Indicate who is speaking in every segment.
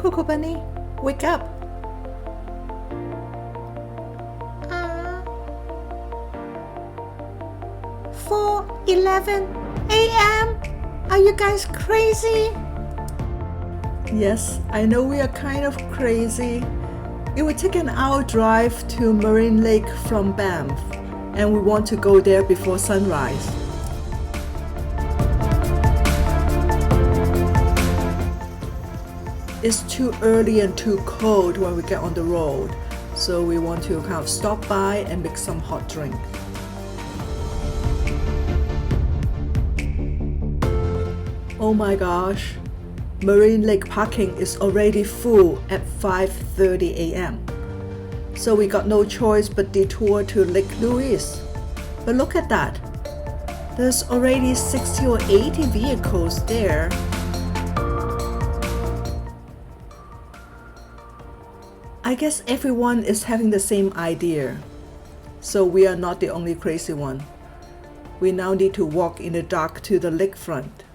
Speaker 1: Coco Bunny, wake up. 4:11 a.m. Are you guys crazy? Yes, I know we are kind of crazy. It would take an hour drive to Moraine Lake from Banff, and we want to go there before sunrise. It's too early and too cold when we get on the road, so we want to kind of stop by and make some hot drink. Oh my gosh, Moraine Lake parking is already full at 5:30 a.m. So we got no choice but detour to Lake Louise. But look at that, there's already 60 or 80 vehicles there. I guess everyone is having the same idea, so we are not the only crazy one. We now need to walk in the dark to the lakefront.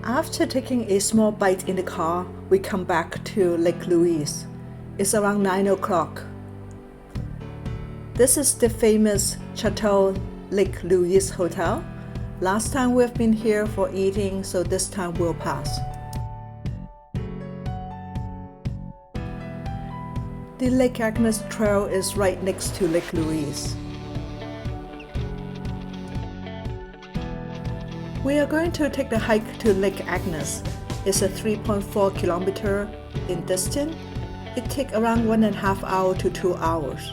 Speaker 1: After taking a small bite in the car, we come back to Lake Louise. It's around 9 o'clock. This is the famous Chateau Lake Louise Hotel. Last time we've been here for eating, so this time we'll pass. The Lake Agnes trail is right next to Lake Louise. We are going to take the hike to Lake Agnes. It's a 3.4 kilometer in distance. It takes around 1.5 hours to 2 hours.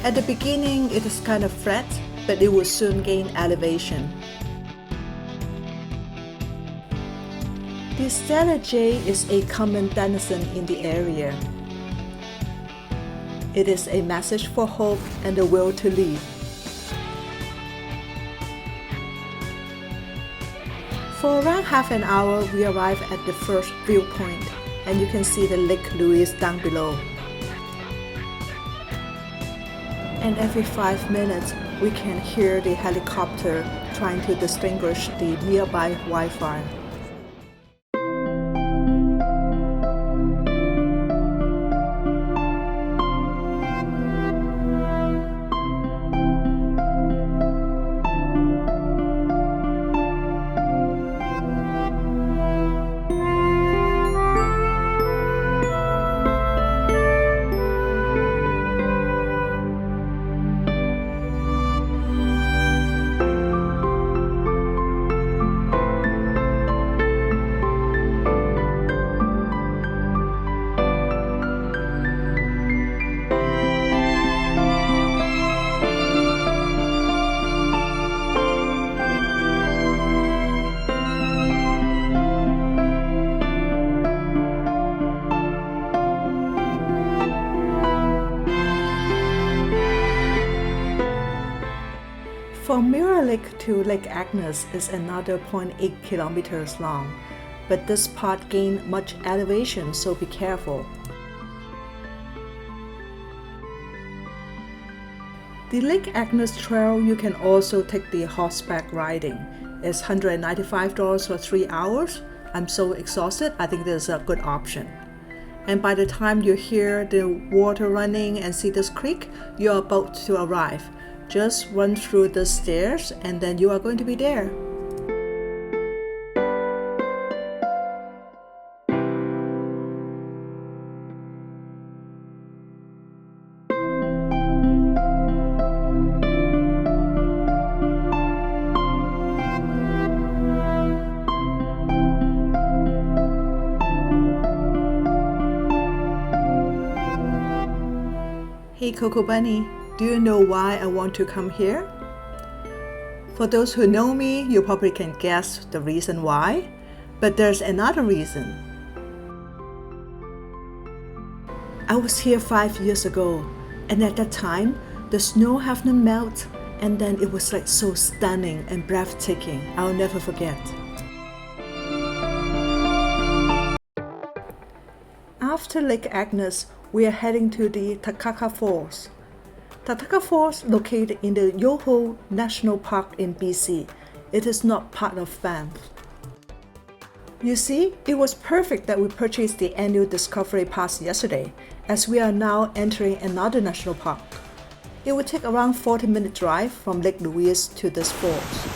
Speaker 1: At the beginning, it is kind of flat, but it will soon gain elevation. The Stella jay is a common denizen in the area. It is a message for hope and the will to live. For around half an hour, we arrive at the first viewpoint, and you can see the Lake Louise down below. And every 5 minutes, we can hear the helicopter trying to distinguish the nearby wildfire. From Mirror Lake to Lake Agnes is another 0.8 kilometers long. but this part gained much elevation, so be careful. The Lake Agnes trail, you can also take the horseback riding. It's $195 for 3 hours. I'm so exhausted, I think this is a good option. And by the time you hear the water running and see this creek, you're about to arrive. Just run through the stairs and then you are going to be there. Hey Coco Bunny, do you know why I want to come here? For those who know me, you probably can guess the reason why, but there's another reason. I was here 5 years ago, and at that time, the snow hadn't melted, and then it was like so stunning and breathtaking. I'll never forget. After Lake Agnes, we are heading to the Takakkaw Falls. Takakkaw Falls, located in the Yoho National Park in BC. It is not part of Banff. You see, it was perfect that we purchased the annual Discovery Pass yesterday, as we are now entering another national park. It will take around 40-minute drive from Lake Louise to this falls.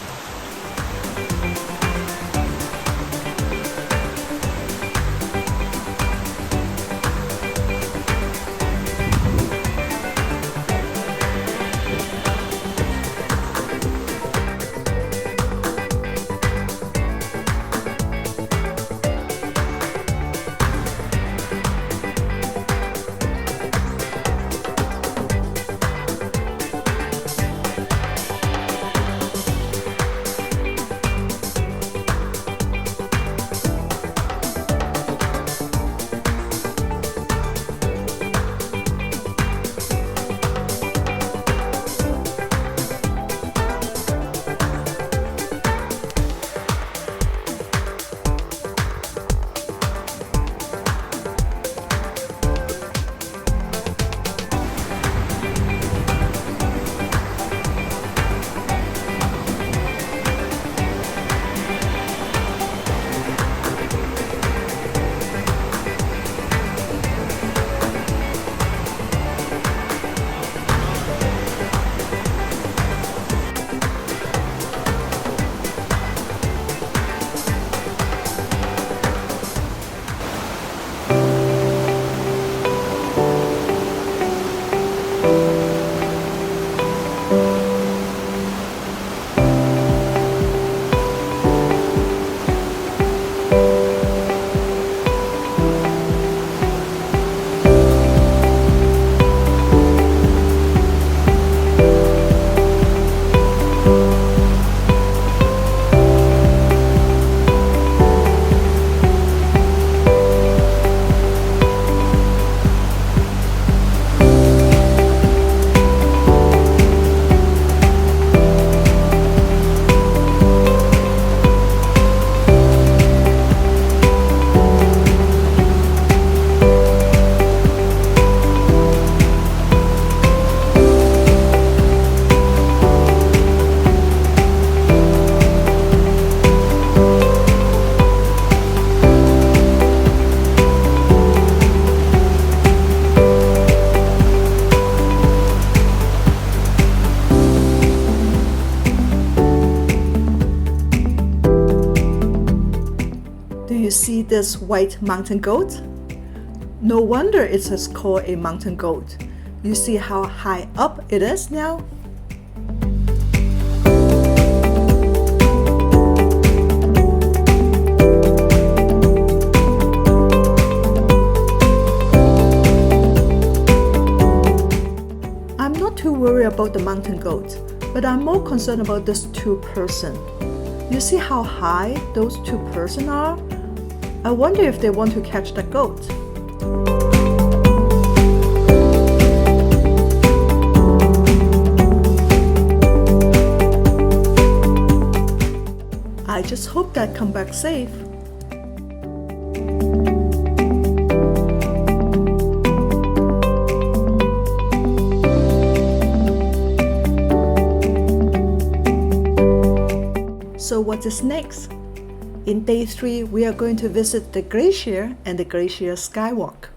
Speaker 1: You see this white mountain goat? No wonder it is called a mountain goat. You see how high up it is now? I'm not too worried about the mountain goat, but I'm more concerned about this two person. You see how high those two person are? I wonder if they want to catch the goat. I just hope that come back safe. So what is next? In day 3, we are going to visit the glacier and the glacier skywalk.